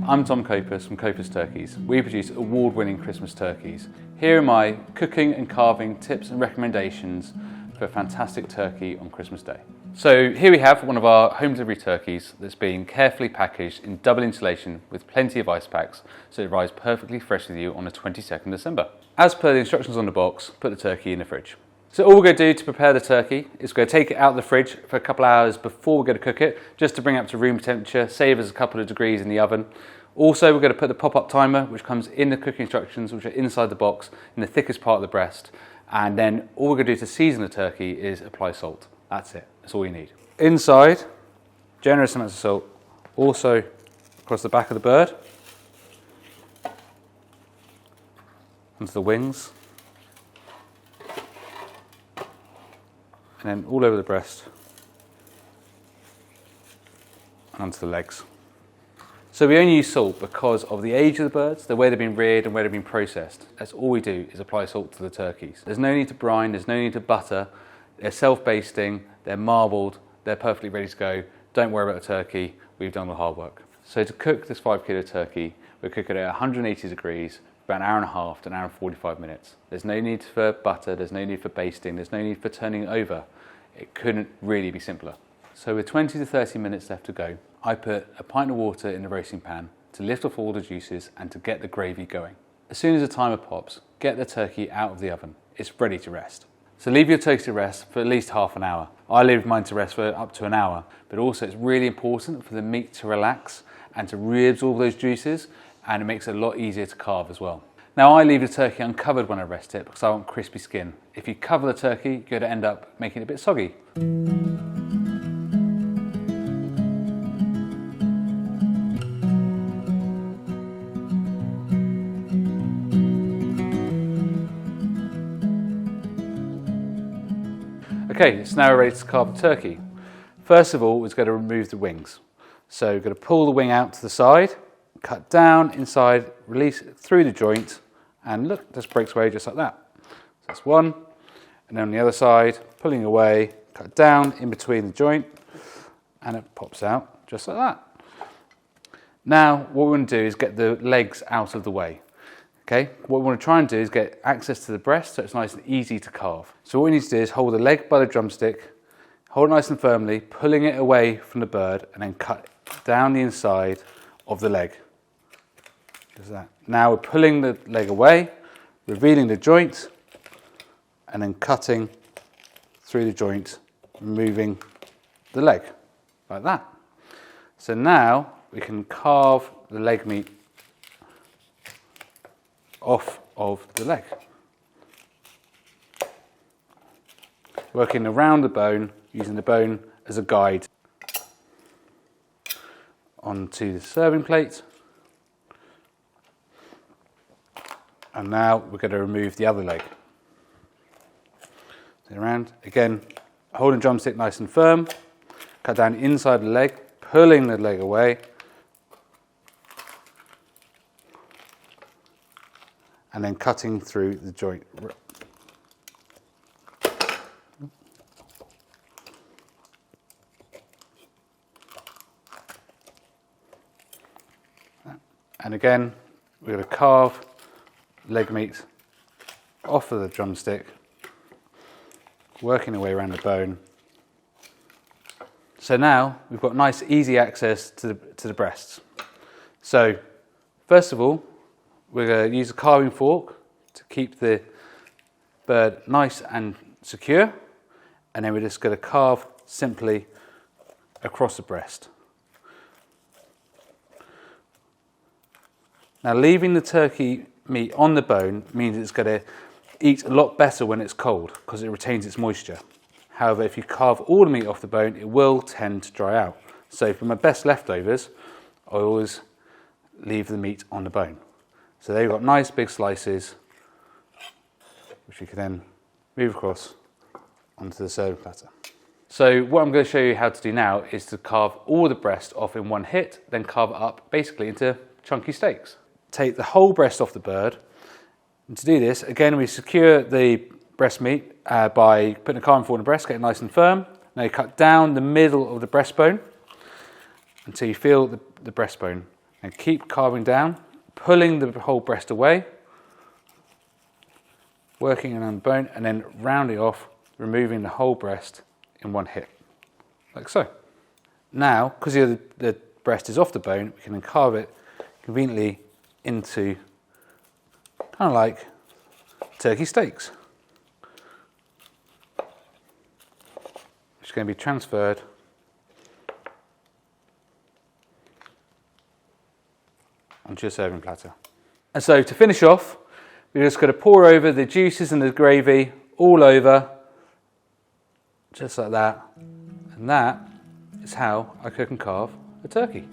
I'm Tom Copas from Copas Turkeys. We produce award-winning Christmas turkeys. Here are my cooking and carving tips and recommendations for a fantastic turkey on Christmas Day. So here we have one of our home delivery turkeys that's been carefully packaged in double insulation with plenty of ice packs so it arrives perfectly fresh with you on the 22nd December. As per the instructions on the box, put the turkey in the fridge. So all we're going to do to prepare the turkey is we're going to take it out of the fridge for a couple of hours before we're going to cook it, just to bring it up to room temperature, save us a couple of degrees in the oven. Also, we're going to put the pop-up timer, which comes in the cooking instructions, which are inside the box in the thickest part of the breast. And then all we're going to do to season the turkey is apply salt. That's it. That's all you need. Inside, generous amounts of salt. Also across the back of the bird, onto the wings, and then all over the breast, and onto the legs. So we only use salt because of the age of the birds, the way they've been reared and where they've been processed. That's all we do, is apply salt to the turkeys. There's no need to brine, there's no need to butter. They're self-basting, they're marbled, they're perfectly ready to go. Don't worry about the turkey, we've done the hard work. So to cook this 5 kilo turkey, we're cooking it at 180 degrees for about an hour and a half to an hour and 45 minutes. There's no need for butter, there's no need for basting, there's no need for turning it over. It couldn't really be simpler. So with 20 to 30 minutes left to go, I put a pint of water in the roasting pan to lift off all the juices and to get the gravy going. As soon as the timer pops, get the turkey out of the oven. It's ready to rest. So leave your turkey to rest for at least half an hour. I leave mine to rest for up to an hour, but also it's really important for the meat to relax and to reabsorb those juices, and it makes it a lot easier to carve as well. Now I leave the turkey uncovered when I rest it because I want crispy skin. If you cover the turkey, you're going to end up making it a bit soggy. Okay, it's now ready to carve the turkey. First of all, we're going to remove the wings. So we're going to pull the wing out to the side, cut down inside, release it through the joint, and look, this breaks away just like that. So that's one, and then on the other side, pulling away, cut down in between the joint, and it pops out just like that. Now, what we're going to do is get the legs out of the way. Okay, what we want to try and do is get access to the breast so it's nice and easy to carve. So what we need to do is hold the leg by the drumstick, hold it nice and firmly, pulling it away from the bird, and then cut down the inside of the leg. Just that. Now we're pulling the leg away, revealing the joint, and then cutting through the joint, removing the leg, like that. So now we can carve the leg meat off of the leg. Working around the bone, using the bone as a guide onto the serving plate. And now we're going to remove the other leg. Around, again, holding drumstick nice and firm, cut down inside the leg, pulling the leg away, and then cutting through the joint. And again, we're going to carve leg meat off of the drumstick, working our way around the bone. So now we've got nice, easy access to the breasts. So first of all, we're going to use a carving fork to keep the bird nice and secure, and then we're just going to carve simply across the breast. Now leaving the turkey meat on the bone means it's going to eat a lot better when it's cold because it retains its moisture. However, if you carve all the meat off the bone, it will tend to dry out. So for my best leftovers, I always leave the meat on the bone. So they've got nice big slices, which you can then move across onto the serving platter. So what I'm going to show you how to do now is to carve all the breast off in one hit, then carve it up basically into chunky steaks. Take the whole breast off the bird. And to do this, again, we secure the breast meat by putting a carving fork on the breast, get it nice and firm. Now you cut down the middle of the breastbone until you feel the breastbone. And keep carving down, pulling the whole breast away, working around the bone, and then rounding off, removing the whole breast in one hit, like so. Now, because the breast is off the bone, we can then carve it conveniently into kind of like turkey steaks, which is going to be transferred onto your serving platter. And so to finish off, we're just going to pour over the juices and the gravy all over, just like that. And that is how I cook and carve a turkey.